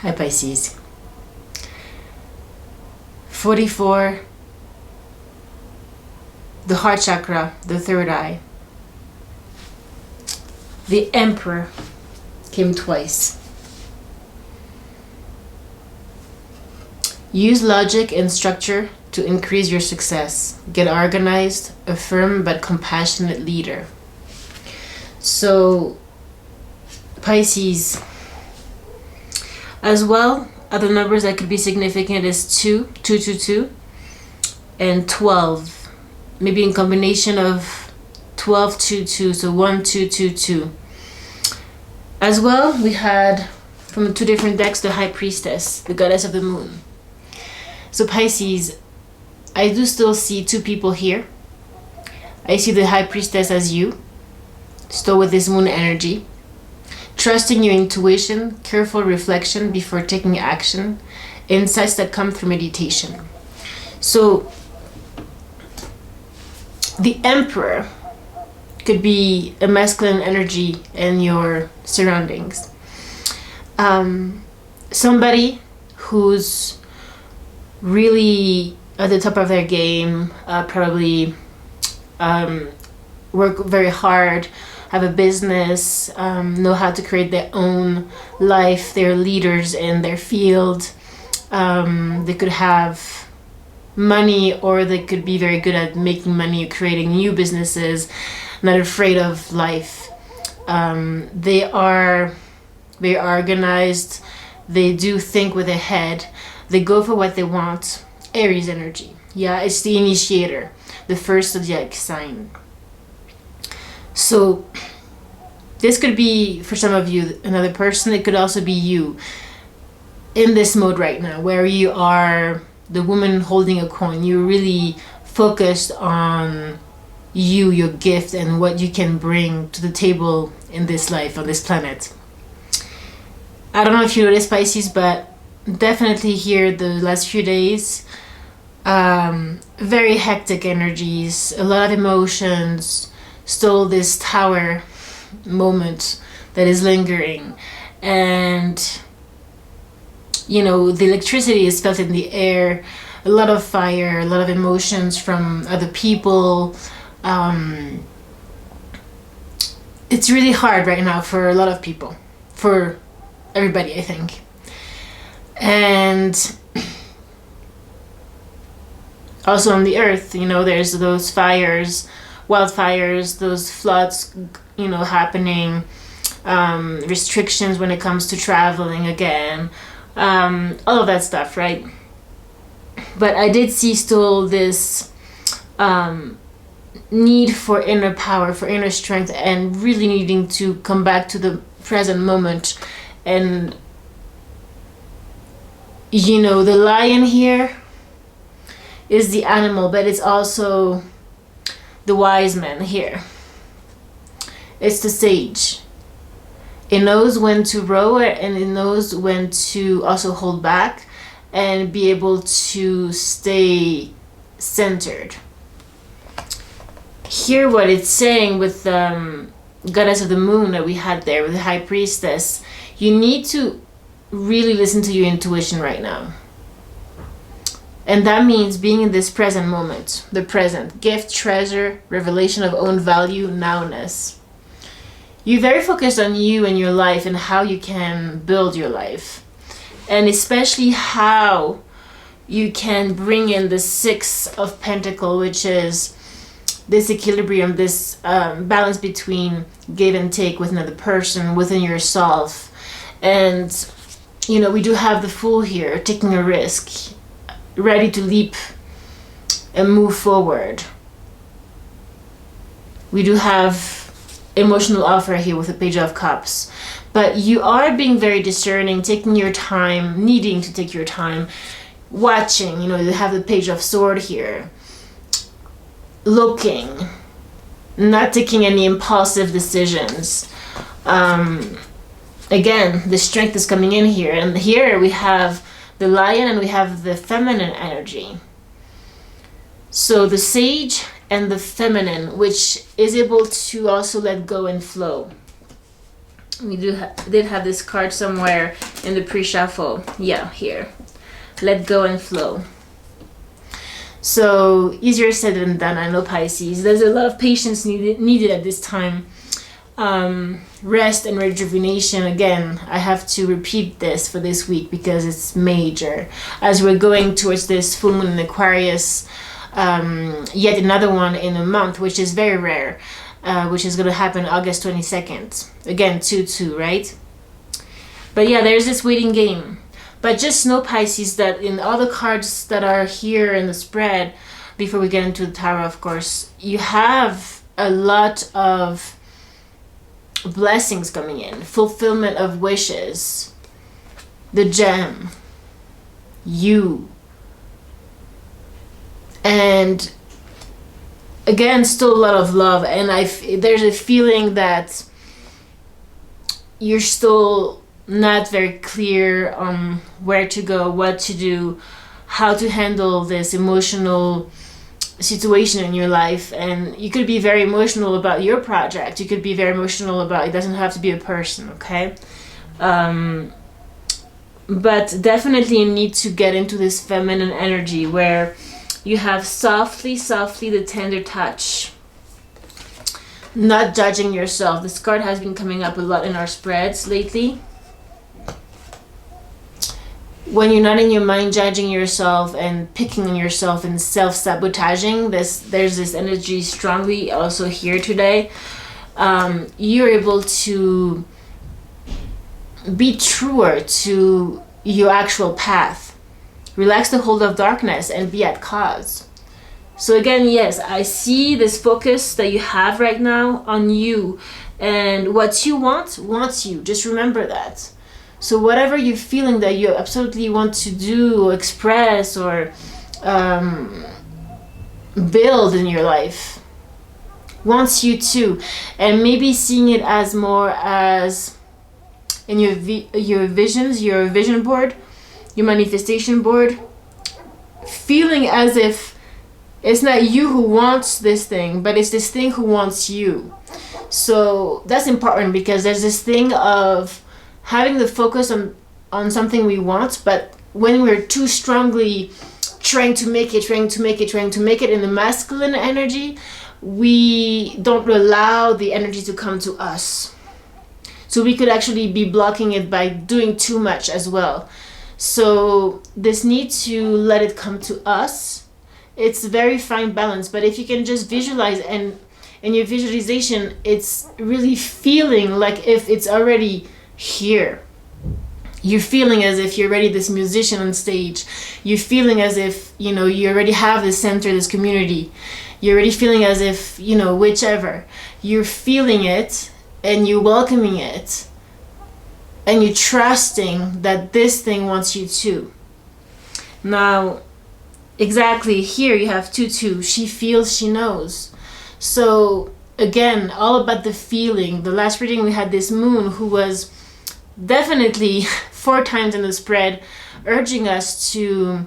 Hi Pisces. 44, the heart chakra, the third eye. The Emperor came twice. Use logic and structure to increase your success. Get organized, a firm but compassionate leader. So, Pisces, as well, other numbers that could be significant is 2, 2, 2, 2, and 12. Maybe in combination of 12, 2, 2, so 1, 2, 2, 2. As well, we had from two different decks the High Priestess, the Goddess of the Moon. So Pisces, I do still see two people here. I see the High Priestess as you, still with this moon energy. Trusting your intuition, careful reflection before taking action, insights that come through meditation. So, the Emperor could be a masculine energy in your surroundings. Somebody who's really at the top of their game, probably work very hard, have a business, know how to create their own life. They're leaders in their field. They could have money, or they could be very good at making money, creating new businesses, not afraid of life. They are very organized. They do think with their head. They go for what they want. Aries energy. Yeah, it's the initiator, the first zodiac sign. So this could be, for some of you, another person. It could also be you in this mode right now, where you are the woman holding a coin. You're really focused on you, your gift, and what you can bring to the table in this life, on this planet. I don't know if you noticed, Pisces, but definitely here the last few days, very hectic energies, a lot of emotions, still this tower moment that is lingering, and you know, the electricity is felt in the air, a lot of fire, a lot of emotions from other people. It's really hard right now for a lot of people, for everybody, I think. And also on the earth, you know, there's those fires, wildfires, those floods, you know, happening, restrictions when it comes to traveling again, all of that stuff, right? But I did see still this need for inner power, for inner strength, and really needing to come back to the present moment. And you know, the lion here is the animal, but it's also the wise man here. It's the sage. It knows when to row, and it knows when to also hold back and be able to stay centered. Here what it's saying with Goddess of the Moon that we had there, with the High Priestess, you need to really listen to your intuition right now. And that means being in this present moment, the present, gift, treasure, revelation of own value, nowness. You're very focused on you and your life and how you can build your life. And especially how you can bring in the Six of Pentacles, which is this equilibrium, this balance between give and take with another person, within yourself. And, you know, we do have the Fool here, taking a risk, ready to leap and move forward. We do have emotional offer here with the Page of Cups. But you are being very discerning, taking your time, needing to take your time, watching. You know, you have the Page of Sword here. Looking, not taking any impulsive decisions. Again, the strength is coming in here. And here we have the lion and we have the feminine energy. So the sage and the feminine, which is able to also let go and flow. We did have this card somewhere in the pre-shuffle. Yeah, here. Let go and flow. So easier said than done, I know, Pisces. There's a lot of patience needed at this time. Rest and rejuvenation. Again, I have to repeat this for this week because it's major. As we're going towards this full moon in Aquarius, yet another one in a month, which is very rare, which is going to happen August 22nd. Again, 2-2, right? But yeah, there's this waiting game. But just know, Pisces, that in all the cards that are here in the spread, before we get into the tarot, of course, you have a lot of blessings coming in, fulfillment of wishes, the gem, you. And again, still a lot of love. And there's a feeling that you're still not very clear on where to go, what to do, how to handle this emotional situation in your life. And you could be very emotional about your project. You could be very emotional about, it doesn't have to be a person, okay? But definitely you need to get into this feminine energy where you have softly the tender touch. Not judging yourself. This card has been coming up a lot in our spreads lately. When you're not in your mind judging yourself and picking on yourself and self-sabotaging, there's this energy strongly also here today. You're able to be truer to your actual path. Relax the hold of darkness and be at cause. So again, yes, I see this focus that you have right now on you, and what you want wants you. Just remember that. So whatever you're feeling that you absolutely want to do or express or build in your life wants you too. And maybe seeing it as more as in your visions, your vision board, your manifestation board, feeling as if it's not you who wants this thing, but it's this thing who wants you. So that's important because there's this thing of having the focus on something we want, but when we're too strongly trying to make it in the masculine energy, we don't allow the energy to come to us. So we could actually be blocking it by doing too much as well. So this need to let it come to us. It's a very fine balance, but if you can just visualize, and in your visualization, it's really feeling like if it's already here. You're feeling as if you're already this musician on stage. You're feeling as if, you already have this center, this community. You're already feeling as if, whichever. You're feeling it and you're welcoming it. And you're trusting that this thing wants you too. Now, exactly here you have 2-2. She feels, she knows. So again, all about the feeling. The last reading we had this moon who was definitely 4 times in the spread urging us to,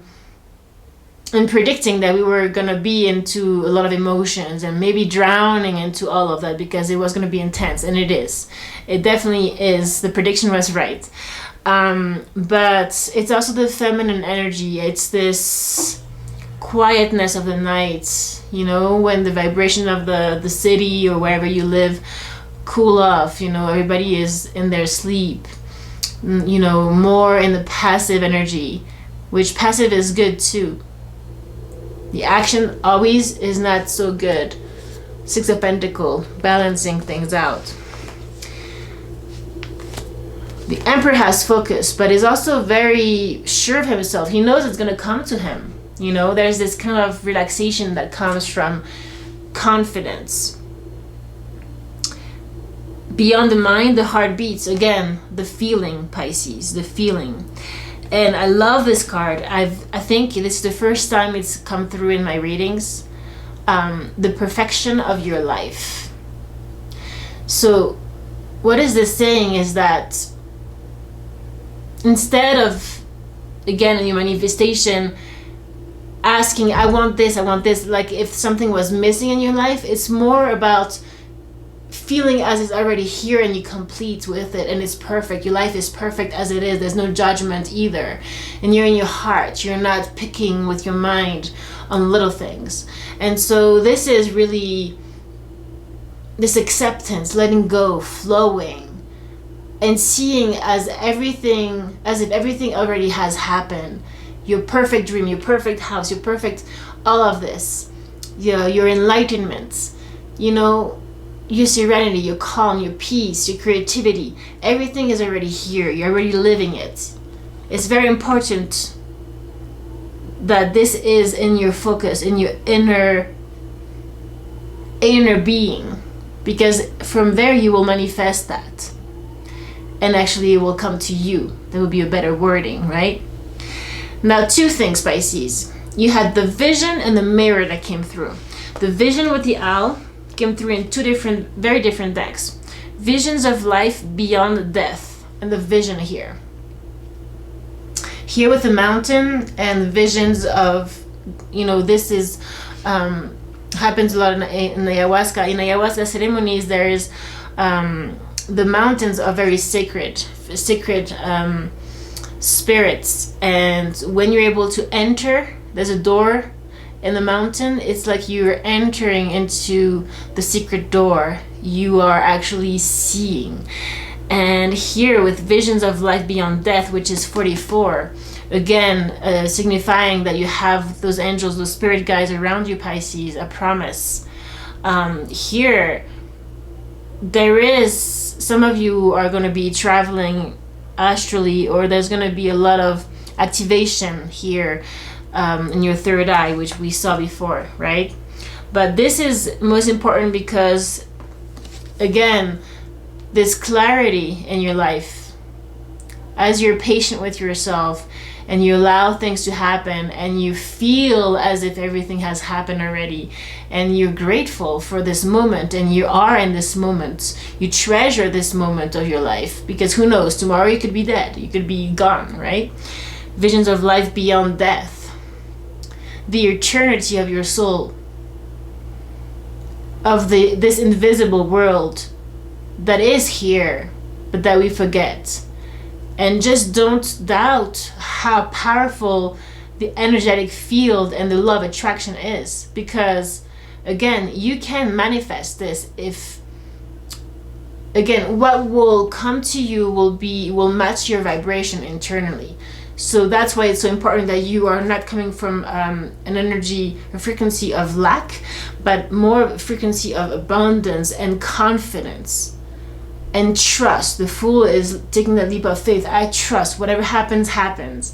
and predicting that we were going to be into a lot of emotions and maybe drowning into all of that because it was going to be intense. And it is. It definitely is. The prediction was right. But it's also the feminine energy. It's this quietness of the night, when the vibration of the city or wherever you live cool off, everybody is in their sleep, more in the passive energy, which passive is good too. The action always is not so good. 6 of Pentacles, balancing things out. The Emperor has focus, but is also very sure of himself. He knows it's going to come to him. There's this kind of relaxation that comes from confidence. Beyond the mind, the heart beats. Again, the feeling, Pisces, the feeling. And I love this card. I think this is the first time it's come through in my readings. The perfection of your life. So what is this saying is that instead of, again, in your manifestation, asking, I want this, like if something was missing in your life, it's more about feeling as it's already here and you complete with it and it's perfect. Your life is perfect as it is. There's no judgment either. And you're in your heart. You're not picking with your mind on little things. And so this is really this acceptance, letting go, flowing, and seeing as if everything already has happened. Your perfect dream, your perfect house, your perfect all of this. Your enlightenment, your serenity, your calm, your peace, your creativity, everything is already here. You're already living it. It's very important that this is in your focus, in your inner being, because from there you will manifest that, and actually it will come to you. That would be a better wording, right? Now, 2 things, Pisces. You had the vision and the mirror that came through. The vision with the owl came through in 2 very different decks. Visions of life beyond death, and the vision here. Here with the mountain and visions of, this is, happens a lot in the ayahuasca. In ayahuasca ceremonies, there is, the mountains are very sacred spirits. And when you're able to enter, there's a door in the mountain. It's like you're entering into the secret door. You are actually seeing. And here with visions of life beyond death, which is 44, again, signifying that you have those angels, those spirit guides around you, Pisces, a promise. Here, there is, some of you are going to be traveling astrally, or there's going to be a lot of activation here in your third eye, which we saw before, right? But this is most important because, again, this clarity in your life, as you're patient with yourself and you allow things to happen and you feel as if everything has happened already and you're grateful for this moment and you are in this moment, you treasure this moment of your life, because who knows, tomorrow you could be dead, you could be gone, right? Visions of life beyond death, the eternity of your soul, of this invisible world that is here but that we forget. And just don't doubt how powerful the energetic field and the law of attraction is, because again, you can manifest this if, again, what will come to you will match your vibration internally. So that's why it's so important that you are not coming from an energy, a frequency of lack, but more of a frequency of abundance and confidence and trust. The Fool is taking that leap of faith. I trust whatever happens, happens.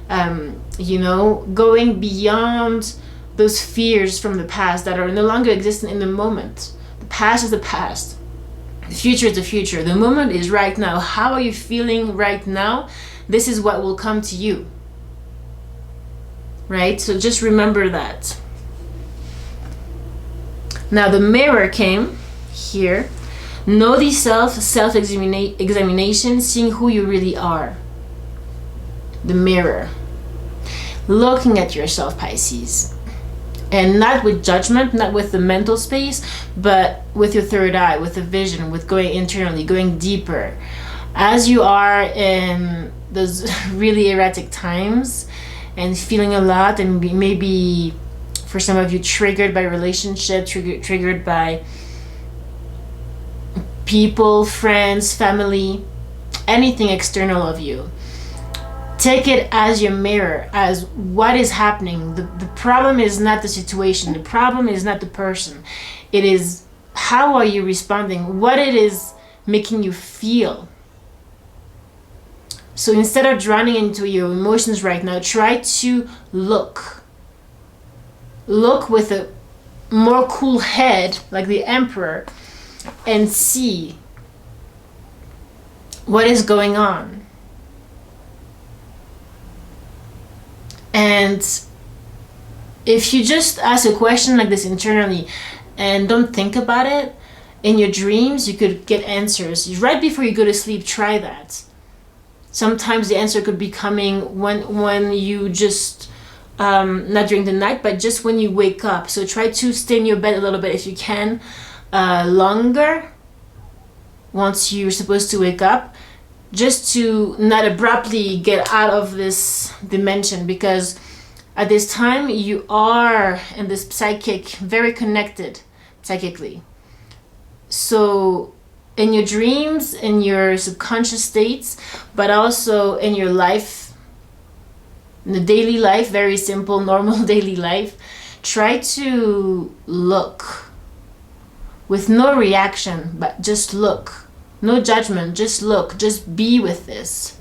Going beyond those fears from the past that are no longer existent in the moment. The past is the past. The future is the future. The moment is right now. How are you feeling right now? This is what will come to you. Right? So just remember that. Now the mirror came here. Know the self-examination, seeing who you really are. The mirror. Looking at yourself, Pisces. And not with judgment, not with the mental space, but with your third eye, with the vision, with going internally, going deeper. As you are in those really erratic times and feeling a lot, and maybe for some of you triggered by relationship, triggered by people, friends, family, anything external of you. Take it as your mirror, as what is happening. The problem is not the situation. The problem is not the person. It is how are you responding, what it is making you feel. So instead of drowning into your emotions right now, try to look. Look with a more cool head, like the emperor, and see what is going on. And if you just ask a question like this internally and don't think about it, in your dreams you could get answers. Right before you go to sleep, try that. Sometimes the answer could be coming when you just not during the night, but just when you wake up. So try to stay in your bed a little bit if you can, longer, once you're supposed to wake up, just to not abruptly get out of this dimension, because at this time you are in this psychic, very connected psychically. So in your dreams, in your subconscious states, but also in your life, in the daily life, very simple, normal daily life, try to look with no reaction, but just look. No judgment, just look, just be with this.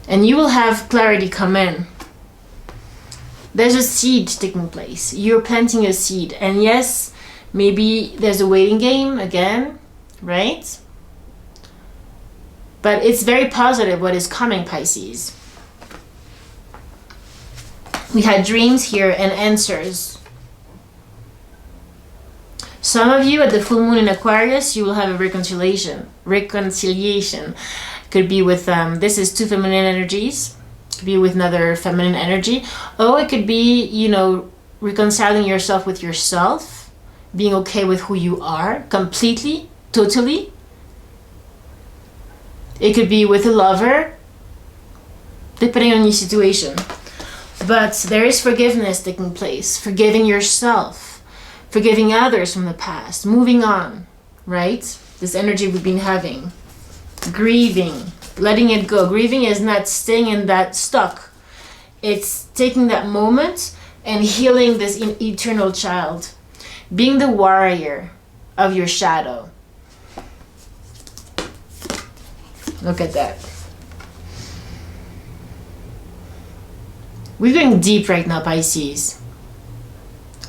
And you will have clarity come in. There's a seed taking place. You're planting a seed. And yes, maybe there's a waiting game again, right? But it's very positive what is coming, Pisces. We had dreams here and answers. Some of you at the full moon in Aquarius, you will have a reconciliation. Could be with, this is two feminine energies. Could be with another feminine energy. Oh, it could be, you know, reconciling yourself with yourself. Being okay with who you are, completely, totally. It could be with a lover, depending on your situation. But there is forgiveness taking place. Forgiving yourself. Forgiving others from the past, moving on, right? This energy we've been having. Grieving, letting it go. Grieving is not staying in that stuck. It's taking that moment and healing this eternal child. Being the warrior of your shadow. Look at that. We're going deep right now, Pisces.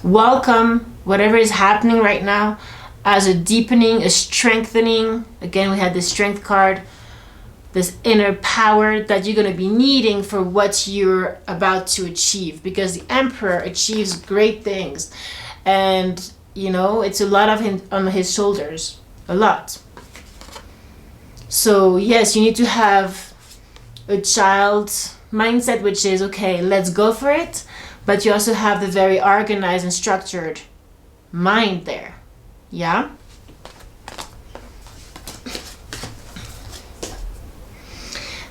Welcome whatever is happening right now as a deepening, a strengthening. Again, we had the strength card, this inner power that you're going to be needing for what you're about to achieve, because the Emperor achieves great things, and you know, it's a lot of him on his shoulders, a lot. So yes, you need to have a child mindset, which is okay, let's go for it, but you also have the very organized and structured mind there. Yeah.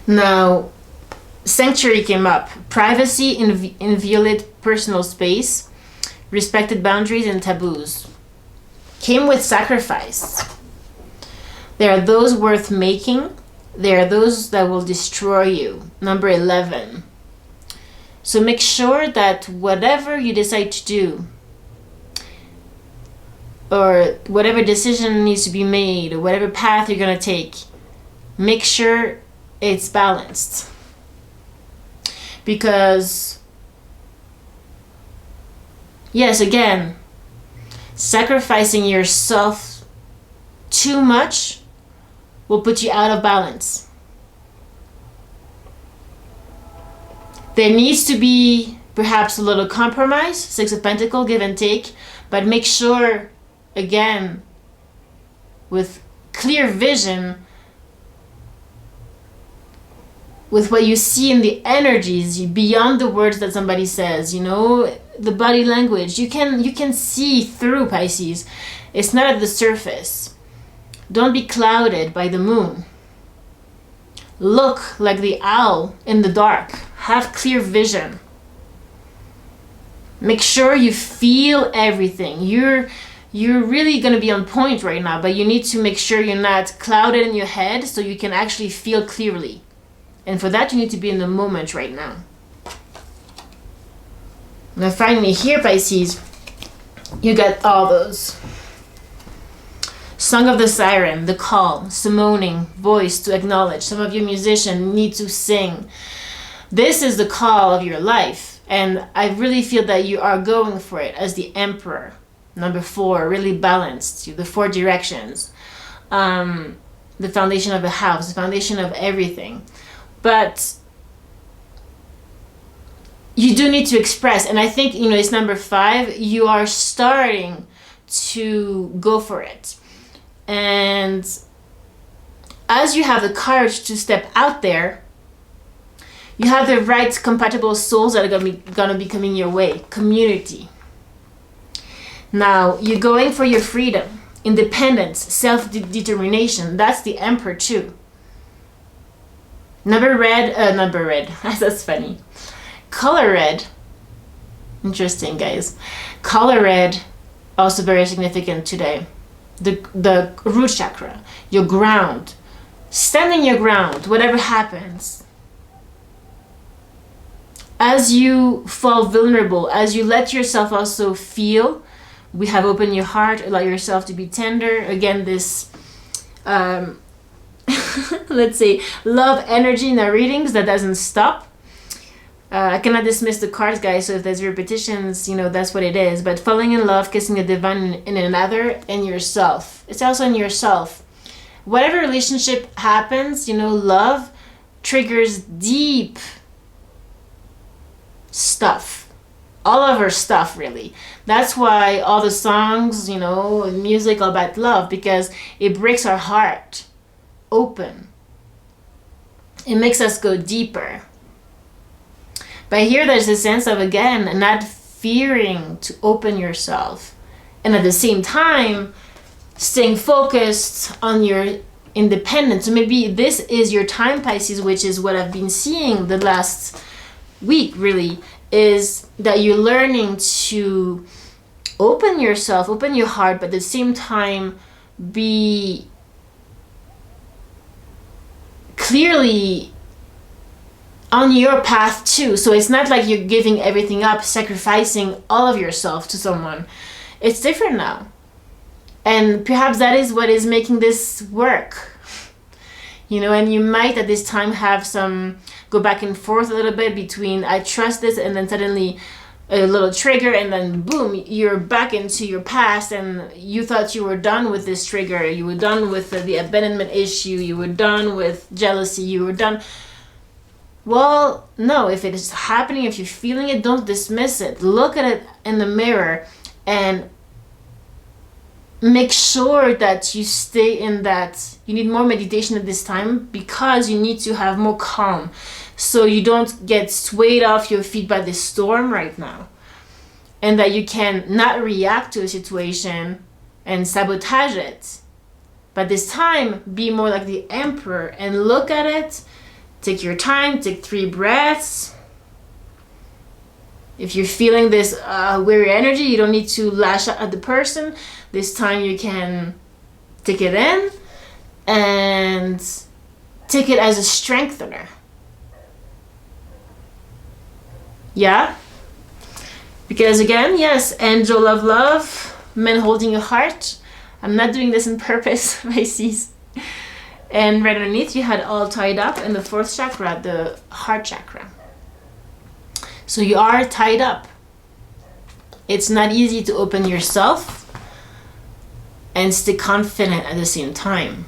Now, sanctuary came up. Privacy, inviolate personal space, respected boundaries and taboos. Came with sacrifice. There are those worth making. There are those that will destroy you. Number 11. So make sure that whatever you decide to do, or whatever decision needs to be made, or whatever path you're going to take, make sure it's balanced. Because, yes, again, sacrificing yourself too much will put you out of balance. There needs to be perhaps a little compromise, Six of Pentacles, give and take, but make sure, again, with clear vision, with what you see in the energies, beyond the words that somebody says, you know, the body language, you can see through, Pisces. It's not at the surface. Don't be clouded by the moon. Look like the owl in the dark. Have clear vision. Make sure you feel everything. You're really going to be on point right now, but you need to make sure you're not clouded in your head so you can actually feel clearly. And for that, you need to be in the moment right now. Now finally here, Pisces, you got all those. Song of the Siren, the call, summoning, voice to acknowledge. Some of you musicians need to sing. This is the call of your life. And I really feel that you are going for it as the Emperor. Number 4, really balanced. The 4 directions. The foundation of the house, the foundation of everything. But you do need to express. And I think, you know, it's number 5. You are starting to go for it. And as you have the courage to step out there, you have the right compatible souls that are gonna be coming your way. Community. Now, you're going for your freedom. independence, self-determination. That's the Emperor too. Number red, that's funny. Color red, interesting guys. Color red, also very significant today. The root chakra, your ground. Stand in your ground, whatever happens. As you fall vulnerable, as you let yourself also feel, we have opened your heart, allow yourself to be tender. Again, this, let's say, love energy in our readings that doesn't stop. I cannot dismiss the cards, guys, so if there's repetitions, you know, that's what it is. But falling in love, kissing the divine in another, and yourself. It's also in yourself. Whatever relationship happens, you know, love triggers deep stuff. All of our stuff, really. That's why all the songs, you know, music, all about love, because it breaks our heart open. It makes us go deeper. But here there's a sense of, again, not fearing to open yourself. And at the same time, staying focused on your independence. So maybe this is your time, Pisces, which is what I've been seeing the last week, really, is that you're learning to open yourself, open your heart, but at the same time be clearly on your path too. So it's not like you're giving everything up, sacrificing all of yourself to someone. It's different now. And perhaps that is what is making this work. You know, and you might at this time have some go back and forth a little bit between I trust this and then suddenly a little trigger and then boom, you're back into your past and you thought you were done with this trigger. You were done with the abandonment issue. You were done with jealousy. You were done. Well, no, if it is happening, if you're feeling it, don't dismiss it. Look at it in the mirror and make sure that you stay in that. You need more meditation at this time because you need to have more calm so you don't get swayed off your feet by the storm right now, and that you can not react to a situation and sabotage it. But this time, be more like the Emperor and look at it. Take your time, take 3 breaths. If you're feeling this weary energy, you don't need to lash out at the person. This time you can take it in and take it as a strengthener. Yeah? Because again, yes, angel of love, men holding your heart. I'm not doing this on purpose, Pisces. And right underneath you had all tied up in the 4th chakra, the heart chakra. So you are tied up. It's not easy to open yourself and stay confident at the same time.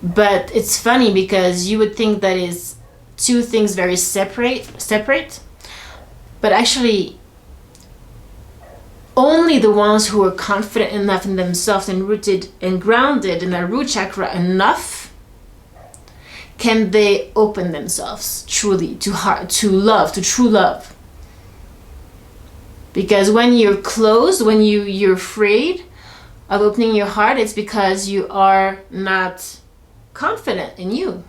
But it's funny because you would think that is 2 things very separate. But actually, only the ones who are confident enough in themselves and rooted and grounded in their root chakra enough can they open themselves truly to heart, to love, to true love. Because when you're closed, when you're afraid of opening your heart, it's because you are not confident in you.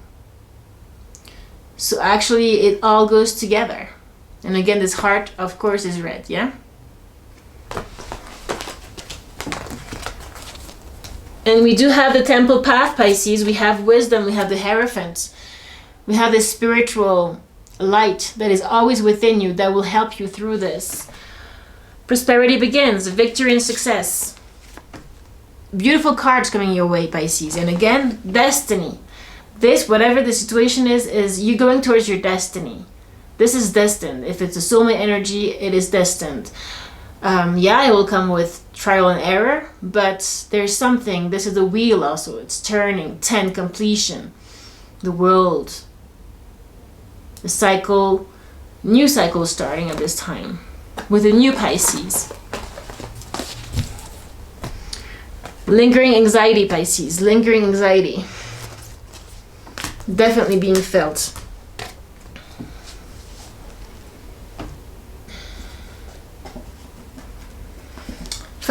So actually it all goes together. And again, this heart, of course, is red, yeah? And we do have the temple path, Pisces. We have wisdom. We have the Hierophant. We have this spiritual light that is always within you that will help you through this. Prosperity begins. Victory and success. Beautiful cards coming your way, Pisces. And again, destiny. This, whatever the situation is you going towards your destiny. This is destined. If it's a soulmate energy, it is destined. Yeah, it will come with trial and error, but there's something. This is the wheel also. It's turning. 10, completion. The world. The cycle. New cycle starting at this time. With a new Pisces. Lingering anxiety, Pisces. Lingering anxiety. Definitely being felt.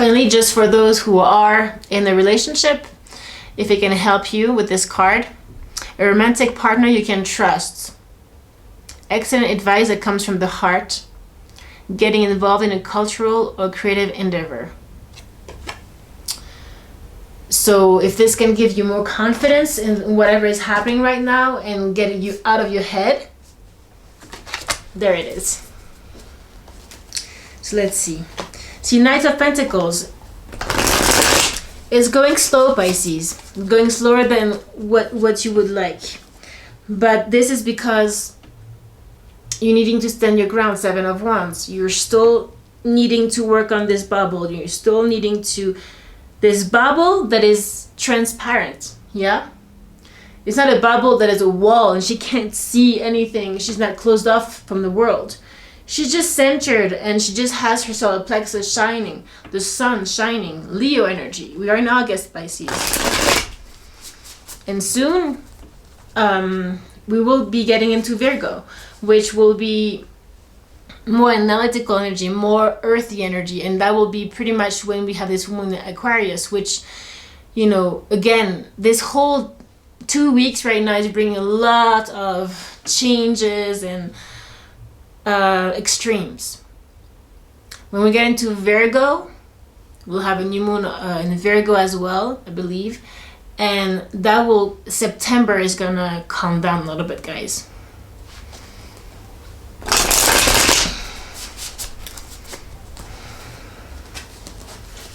Finally, just for those who are in a relationship, if it can help you with this card, a romantic partner you can trust. Excellent advice that comes from the heart. Getting involved in a cultural or creative endeavor. So if this can give you more confidence in whatever is happening right now and getting you out of your head, there it is. So let's see. See, Knight of Pentacles is going slow, Pisces. Going slower than what you would like. But this is because you're needing to stand your ground, Seven of Wands. You're still needing to work on this bubble. You're still needing to... This bubble that is transparent, yeah? It's not a bubble that is a wall and she can't see anything. She's not closed off from the world. She's just centered and she just has her solar plexus shining. The sun shining. Leo energy. We are in August, Pisces. And soon, we will be getting into Virgo, which will be more analytical energy, more earthy energy, and that will be pretty much when we have this moon in Aquarius, which, you know, again, this whole 2 weeks right now is bringing a lot of changes and extremes. When we get into Virgo, we'll have a new moon in Virgo as well, I believe, and that will, September is gonna calm down a little bit, guys.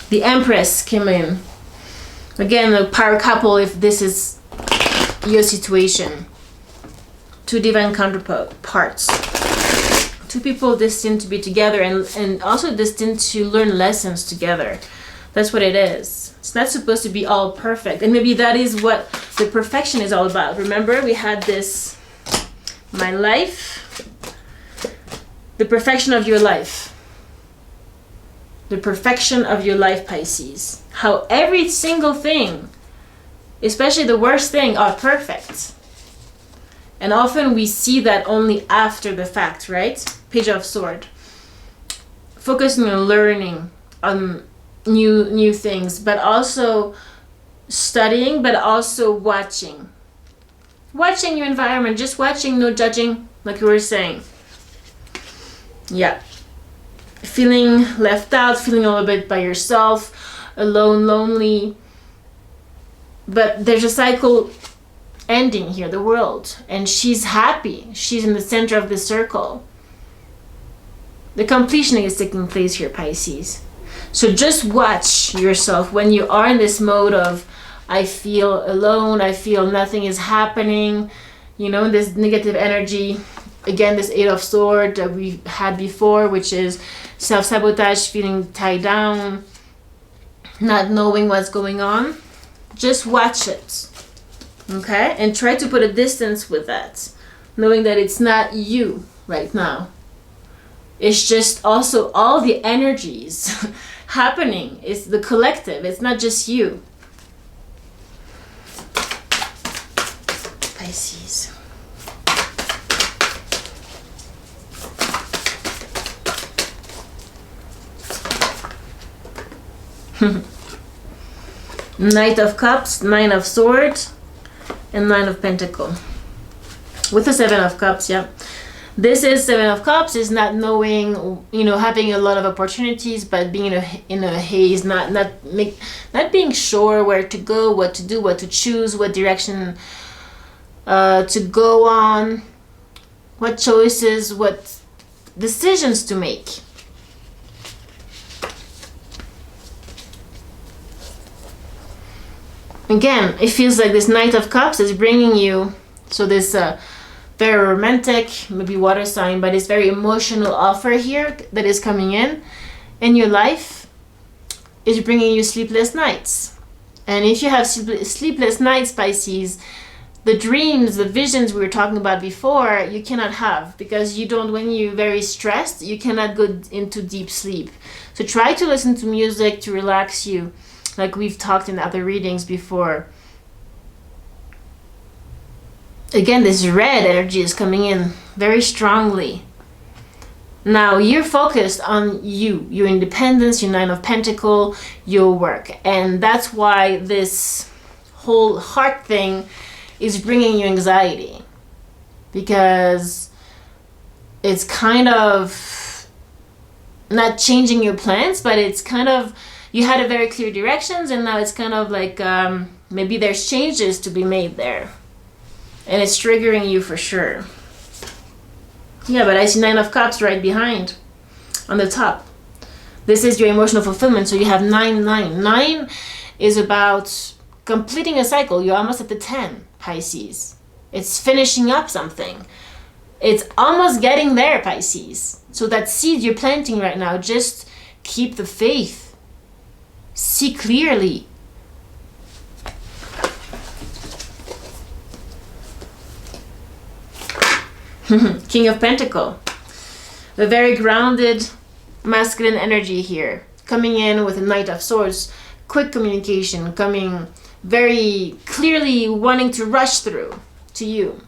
The Empress came in. Again, a power couple if this is your situation. Two divine counterparts. Two people destined to be together and also destined to learn lessons together. That's what it is. It's not supposed to be all perfect. And maybe that is what the perfection is all about. Remember, we had this, my life, the perfection of your life. The perfection of your life, Pisces. How every single thing, especially the worst thing, are perfect. And often we see that only after the fact, right? Page of Swords. Focusing on learning, on new things, but also studying, but also watching. Watching your environment, just watching, no judging, like we were saying. Yeah. Feeling left out, feeling a little bit by yourself, alone, lonely. But there's a cycle ending here, the world. And she's happy. She's in the center of the circle. The completion is taking place here, Pisces. So just watch yourself when you are in this mode of, I feel alone, I feel nothing is happening, you know, this negative energy. Again, this Eight of Swords that we had before, which is self-sabotage, feeling tied down, not knowing what's going on. Just watch it, okay? And try to put a distance with that, knowing that it's not you right now. It's just also all the energies happening. It's the collective. It's not just you. Pisces. Knight of Cups, Nine of Swords, and Nine of Pentacles. With the Seven of Cups, yeah. This is Seven of Cups, is not knowing, you know, having a lot of opportunities, but being in a haze, not being sure where to go, what to do, what to choose, what direction to go on, what choices, what decisions to make. Again, it feels like this Knight of Cups is bringing you, so this very romantic, maybe water sign, but it's very emotional offer here that is coming in your life is bringing you sleepless nights. And if you have sleepless nights, Pisces, the dreams, the visions we were talking about before, you cannot have, because you don't, when you're very stressed, you cannot go into deep sleep. So try to listen to music to relax you, like we've talked in other readings before. Again, this red energy is coming in very strongly. Now you're focused on you, your independence, your Nine of Pentacles, your work. And that's why this whole heart thing is bringing you anxiety. Because it's kind of not changing your plans, but it's kind of, you had a very clear directions, and now it's kind of like maybe there's changes to be made there. And it's triggering you for sure. Yeah, but I see Nine of Cups right behind on the top. This is your emotional fulfillment. So you have 9, 9. 9 is about completing a cycle. You're almost at the 10, Pisces. It's finishing up something. It's almost getting there, Pisces. So that seed you're planting right now, just keep the faith. See clearly. King of Pentacles. A very grounded masculine energy here. Coming in with a Knight of Swords. Quick communication. Coming very clearly wanting to rush through to you.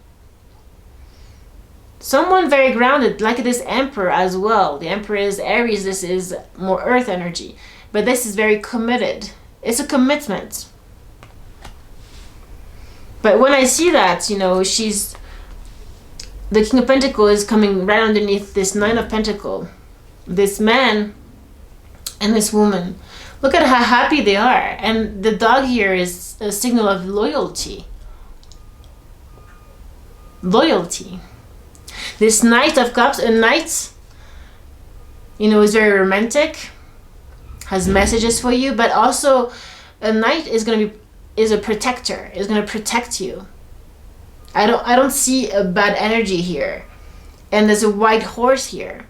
Someone very grounded, like this Emperor as well. The Emperor is Aries. This is more earth energy. But this is very committed. It's a commitment. But when I see that, you know, the King of Pentacles is coming right underneath this Nine of Pentacles. This man and this woman. Look at how happy they are. And the dog here is a signal of loyalty. Loyalty. This Knight of Cups, a knight, you know, is very romantic, has messages for you, but also a knight is a protector, is going to protect you. I don't see a bad energy here. And there's a white horse here.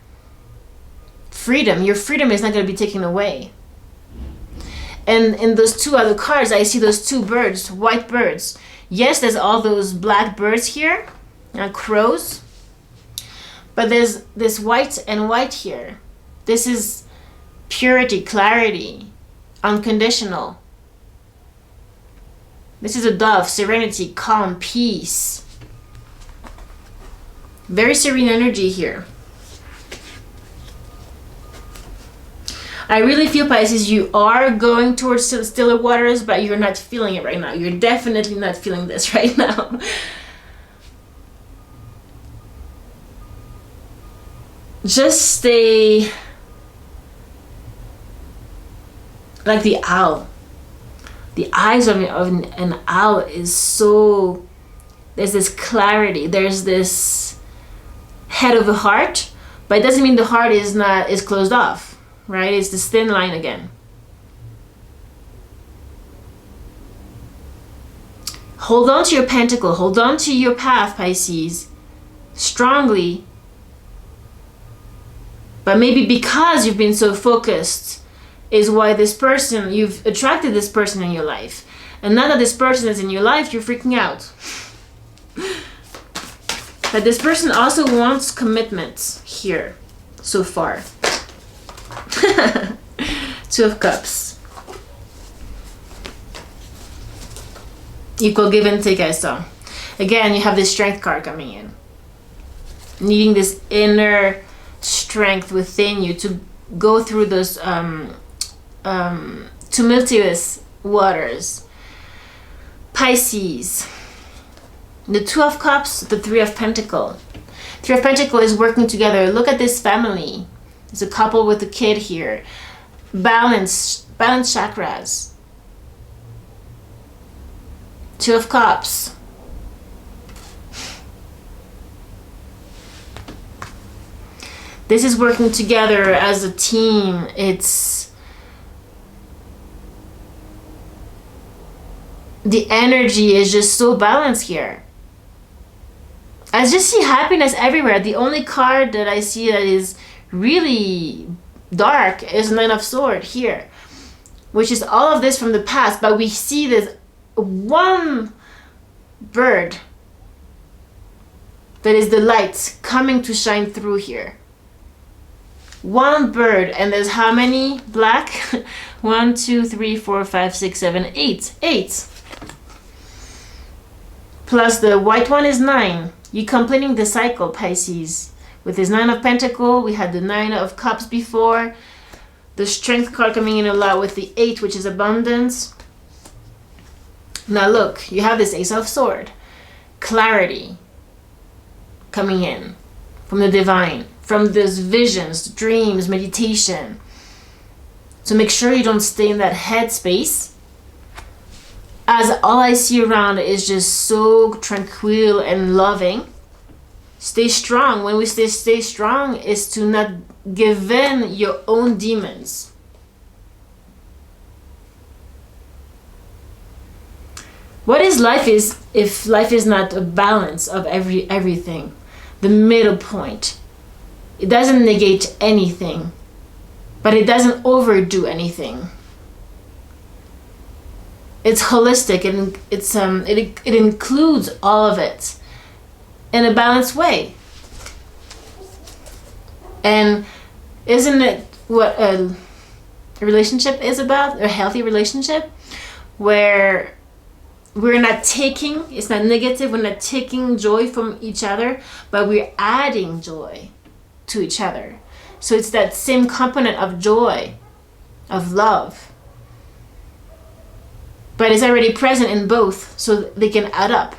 Freedom, your freedom is not going to be taken away. And in those two other cards, I see those two birds, white birds. Yes, there's all those black birds here, crows. But there's this white and white here. This is purity, clarity, unconditional. This is a dove, serenity, calm, peace. Very serene energy here. I really feel, Pisces, you are going towards stiller waters, but you're not feeling it right now. You're definitely not feeling this right now. Just stay like the owl. The eyes of an owl is so, there's this clarity, there's this head of the heart, but it doesn't mean the heart is closed off, right? It's this thin line again. Hold on to your pentacle, hold on to your path, Pisces, strongly. But maybe because you've been so focused is why this person, you've attracted this person in your life. And now that this person is in your life, you're freaking out. But this person also wants commitment here, so far. Two of Cups. Equal give and take, I saw. Again, you have this Strength card coming in. Needing this inner strength within you to go through those tumultuous waters. Pisces. The Two of Cups, the Three of Pentacles. Three of Pentacles is working together. Look at this family. There's a couple with a kid here. Balance chakras. Two of Cups. This is working together as a team. It's the energy is just so balanced here. I just see happiness everywhere. The only card that I see that is really dark is Nine of Swords here, which is all of this from the past, but we see this one bird that is the light coming to shine through here. One bird, and there's how many black? 1, 2, 3, 4, 5, 6, 7, 8. 8. Plus the white one is 9. You're completing the cycle, Pisces, With this Nine of Pentacles, we had the Nine of Cups before. The Strength card coming in a lot with the 8, which is abundance. Now look, you have this Ace of Swords. Clarity coming in from the divine, from these visions, dreams, meditation. So make sure you don't stay in that head space, as all I see around is just so tranquil and loving. Stay strong. When we stay strong is to not give in your own demons. What is life if life is not a balance of everything? The middle point. It doesn't negate anything, but it doesn't overdo anything. It's holistic, and it includes all of it in a balanced way. And isn't it what a relationship is about? A healthy relationship where we're not taking, it's not negative, we're not taking joy from each other, but we're adding joy to each other. So it's that same component of joy, of love, but it's already present in both, so they can add up.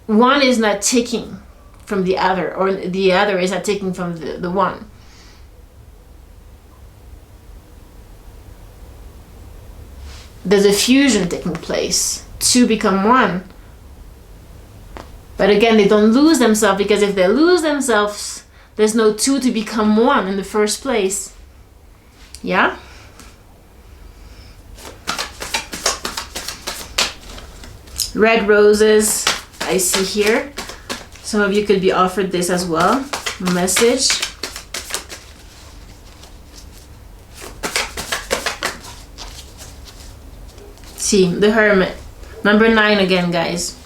One is not taking from the other, or the other is not taking from the one. There's a fusion taking place to become one. But again, they don't lose themselves, because if they lose themselves, there's no two to become one in the first place. Yeah? Red roses, I see here. Some of you could be offered this as well. Message. See, the Hermit. Number 9 again, guys.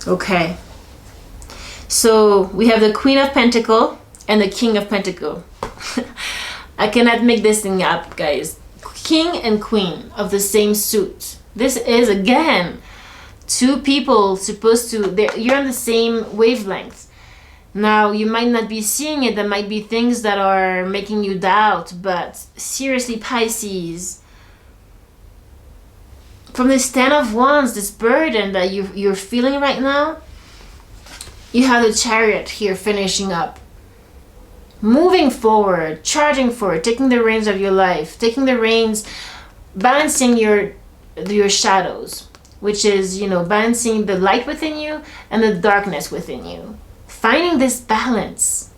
Okay. So we have the Queen of Pentacles and the King of Pentacles. I cannot make this thing up, guys. King and Queen of the same suit. This is, again, two people supposed to, you're on the same wavelength. Now, you might not be seeing it. There might be things that are making you doubt. But seriously, Pisces, from this 10 of Wands, this burden that you're feeling right now, you have the Chariot here finishing up. Moving forward, charging forward, taking the reins of your life, taking the reins, balancing your shadows, which is, balancing the light within you and the darkness within you. Finding this balance.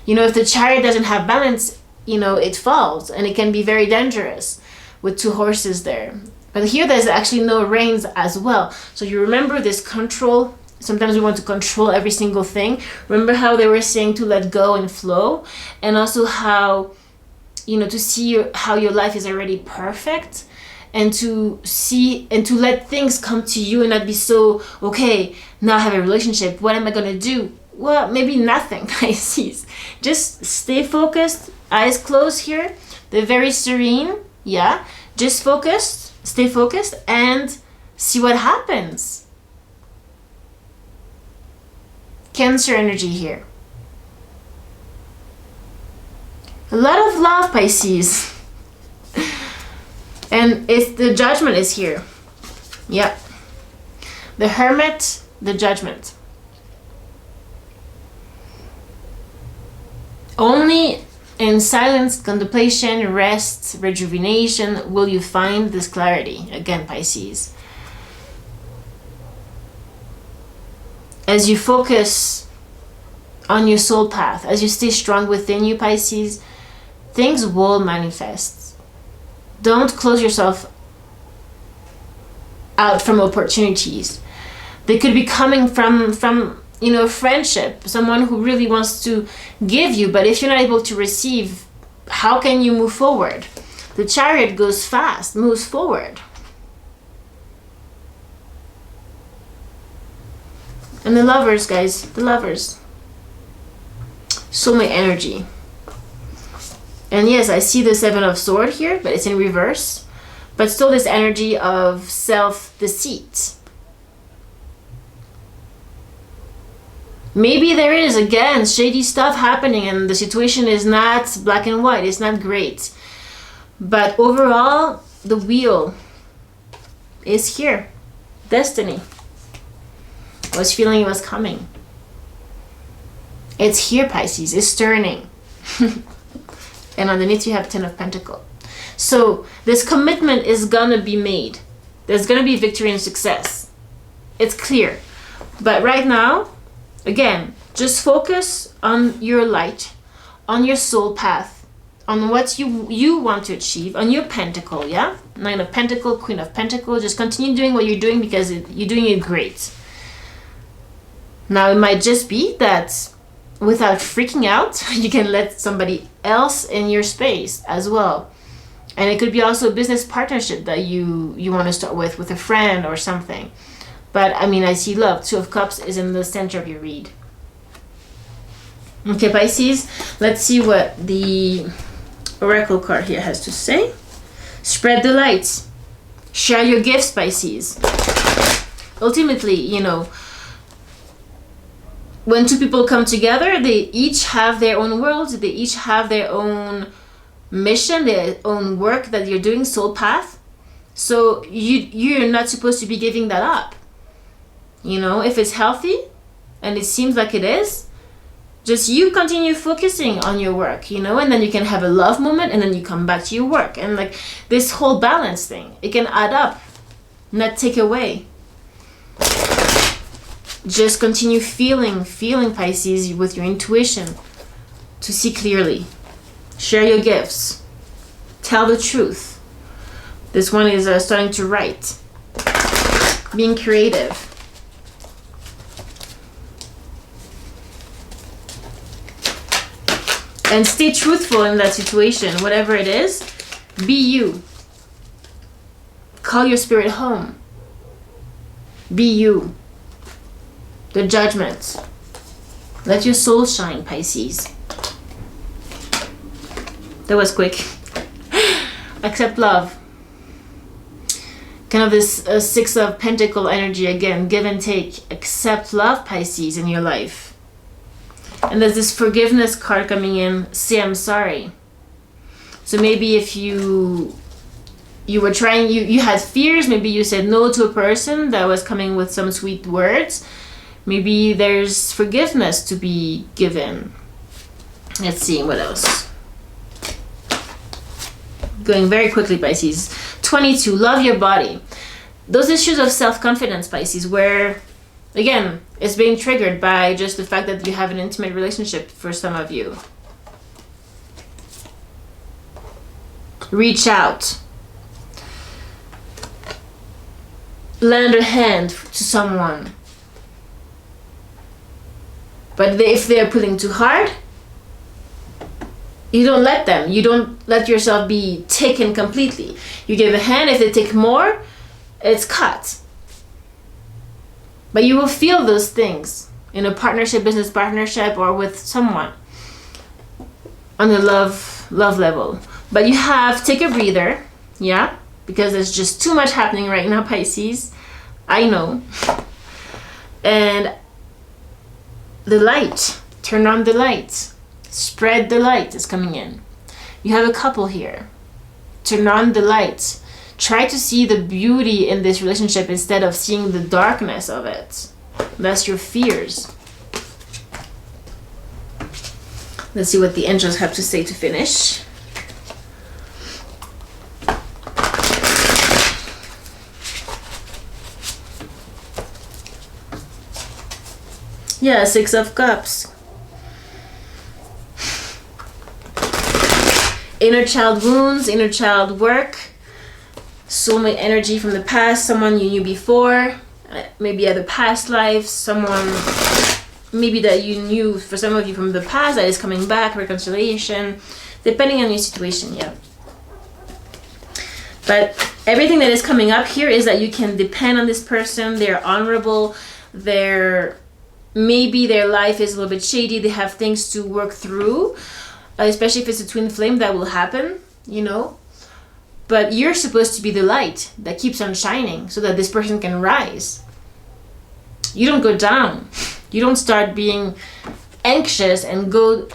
If the Chariot doesn't have balance, it falls, and it can be very dangerous with two horses there. But here there's actually no reins as well. So you remember this control. Sometimes we want to control every single thing. Remember how they were saying to let go and flow, and also how, to see how your life is already perfect, and to see and to let things come to you and not be so, okay, now I have a relationship, what am I going to do? Well, maybe nothing, Pisces. Just stay focused, eyes closed here. They're very serene, yeah. Just focused, stay focused, and see what happens. Cancer energy here. A lot of love, Pisces. And the Judgment is here. Yeah. The Hermit, the Judgment. Only in silence, contemplation, rest, rejuvenation will you find this clarity. Again, Pisces. As you focus on your soul path, as you stay strong within you, Pisces, things will manifest. Don't close yourself out from opportunities. They could be coming from friendship, someone who really wants to give you, but if you're not able to receive, how can you move forward? The Chariot goes fast, moves forward. And the Lovers, guys, the Lovers. Soulmate energy. And yes, I see the 7 of Swords here, but it's in reverse. But still this energy of self-deceit. Maybe there is, again, shady stuff happening and the situation is not black and white. It's not great. But overall, the wheel is here. Destiny. I was feeling it was coming. It's here, Pisces. It's turning. And underneath you have 10 of Pentacles. So this commitment is gonna be made. There's gonna be victory and success. It's clear. But right now, again, just focus on your light, on your soul path, on what you want to achieve, on your pentacle, yeah? 9 of Pentacles, Queen of Pentacles. Just continue doing what you're doing because you're doing it great. Now, it might just be that without freaking out, you can let somebody else in your space as well. And it could be also a business partnership that you want to start with a friend or something. But I mean, I see love. 2 of Cups is in the center of your read. Okay, Pisces, let's see what the Oracle card here has to say. Spread the light. Share your gifts, Pisces. Ultimately, you know, when 2 people come together, they each have their own worlds. They each have their own mission, their own work that you're doing, soul path. So you're not supposed to be giving that up. You know, if it's healthy, and it seems like it is, just you continue focusing on your work, you know, and then you can have a love moment and then you come back to your work. And like this whole balance thing, it can add up, not take away. Just continue feeling Pisces with your intuition to see clearly. Share your gifts. Tell the truth. This one is starting to write. Being creative. And stay truthful in that situation, whatever it is. Be you. Call your spirit home. Be you. The Judgment. Let your soul shine, Pisces. That was quick. Accept love. Kind of this 6 of Pentacles energy again. Give and take. Accept love, Pisces, in your life. And there's this forgiveness card coming in. Say I'm sorry. So maybe if you were trying, you had fears, maybe you said no to a person that was coming with some sweet words. Maybe there's forgiveness to be given. Let's see what else. Going very quickly, Pisces. 22, love your body. Those issues of self-confidence, Pisces, where, again, it's being triggered by just the fact that you have an intimate relationship for some of you. Reach out. Lend a hand to someone. But if they're pulling too hard, you don't let them. You don't let yourself be taken completely. You give a hand. If they take more, it's cut. But you will feel those things in a partnership, business partnership, or with someone on the love level. But you have, take a breather, yeah? Because there's just too much happening right now, Pisces. I know. And the light, turn on the light. Spread the light is coming in. You have a couple here. Turn on the light. Try to see the beauty in this relationship instead of seeing the darkness of it. That's your fears. Let's see what the angels have to say to finish. Yeah, 6 of Cups. Inner child wounds, inner child work, soulmate energy from the past, someone you knew before, maybe other past lives, someone maybe that you knew for some of you from the past that is coming back, reconciliation, depending on your situation, yeah. But everything that is coming up here is that you can depend on this person, they're honorable, maybe their life is a little bit shady, they have things to work through, especially if it's a twin flame, that will happen, you know. But you're supposed to be the light that keeps on shining so that this person can rise. You don't go down. You don't start being anxious and go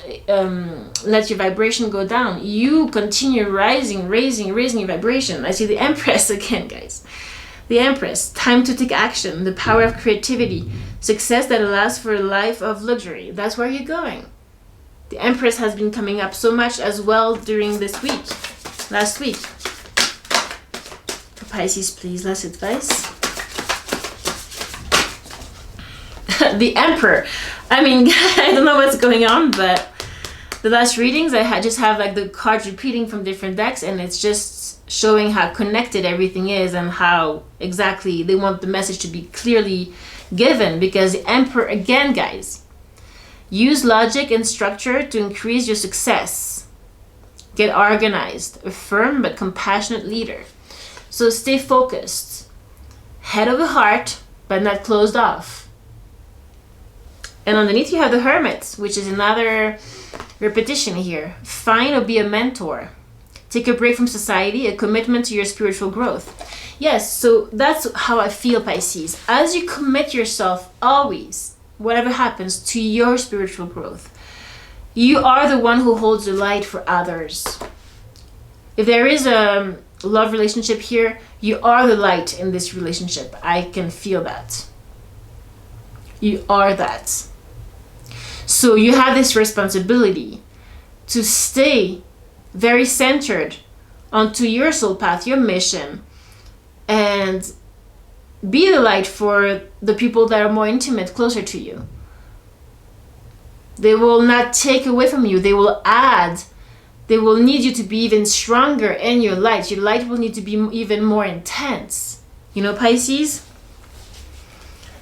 let your vibration go down. You continue raising your vibration. I see the Empress again, guys. The Empress, time to take action, the power of creativity, success that allows for a life of luxury. That's where you're going. The Empress has been coming up so much as well during this week, last week. For Pisces, please, last advice. The Emperor. I mean, I don't know what's going on, but the last readings I just have like the cards repeating from different decks, and it's just showing how connected everything is and how exactly they want the message to be clearly given. Because the Emperor, again, guys, use logic and structure to increase your success. Get organized, a firm but compassionate leader. So stay focused, head over heart, but not closed off. And underneath you have the Hermit, which is another repetition here. Find or be a mentor. Take a break from society, a commitment to your spiritual growth. Yes, so that's how I feel, Pisces. As you commit yourself always, whatever happens, to your spiritual growth, you are the one who holds the light for others. If there is a love relationship here, you are the light in this relationship. I can feel that. You are that. So you have this responsibility to stay very centered onto your soul path, your mission, and be the light for the people that are more intimate, closer to you. They will not take away from you. They will add. They will need you to be even stronger in your light. Your light will need to be even more intense. You know, Pisces?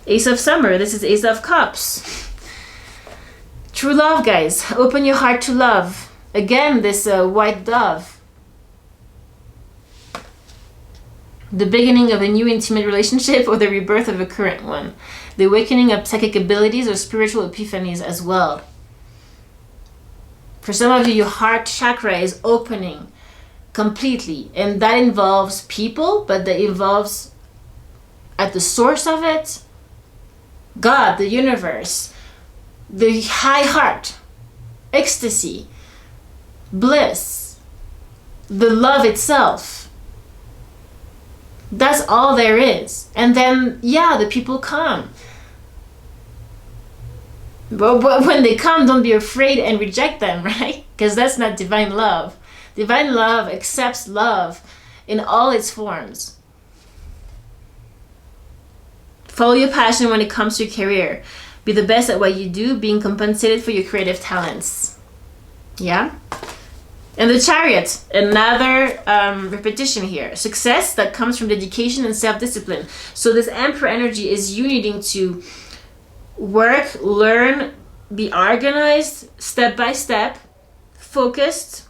Ace of Summer. This is Ace of Cups. True love, guys. Open your heart to love. Again, this white dove. The beginning of a new intimate relationship or the rebirth of a current one. The awakening of psychic abilities or spiritual epiphanies as well. For some of you, your heart chakra is opening completely. And that involves people, but that involves at the source of it, God, the universe, the high heart, ecstasy, bliss, the love itself. That's all there is. And then, yeah, the people come. But when they come, don't be afraid and reject them, right? Because that's not divine love. Divine love accepts love in all its forms. Follow your passion when it comes to your career. Be the best at what you do, being compensated for your creative talents. Yeah? And the Chariot, another repetition here. Success that comes from dedication and self-discipline. So this Emperor energy is you needing to work, learn, be organized, step by step, focused,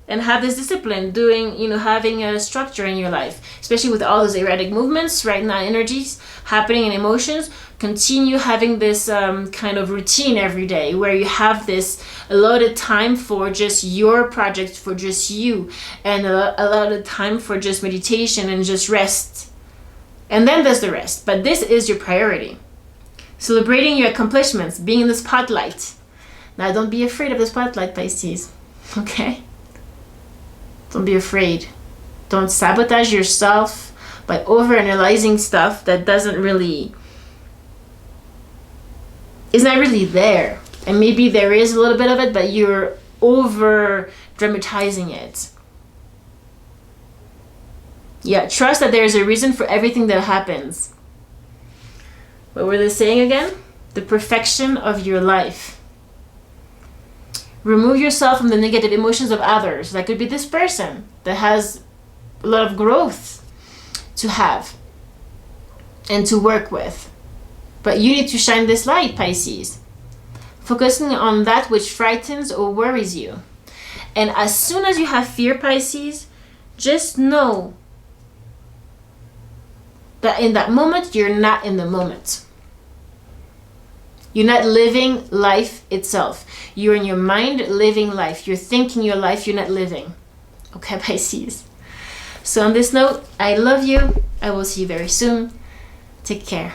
and have this discipline, doing, having a structure in your life, especially with all those erratic movements right now, energies happening and emotions. Continue having this kind of routine every day where you have this allotted time for just your project, for just you, and allotted time for just meditation and just rest. And then there's the rest. But this is your priority. Celebrating your accomplishments, being in the spotlight. Now, don't be afraid of the spotlight, Pisces. Okay? Don't be afraid. Don't sabotage yourself by overanalyzing stuff that is not really there. And maybe there is a little bit of it, but you're over dramatizing it. Yeah, trust that there is a reason for everything that happens. What were they saying again? The perfection of your life. Remove yourself from the negative emotions of others. That could be this person that has a lot of growth to have and to work with. But you need to shine this light, Pisces. Focusing on that which frightens or worries you. And as soon as you have fear, Pisces, just know that in that moment, you're not in the moment. You're not living life itself. You're in your mind living life. You're thinking your life, you're not living. Okay, Pisces? So on this note, I love you. I will see you very soon. Take care.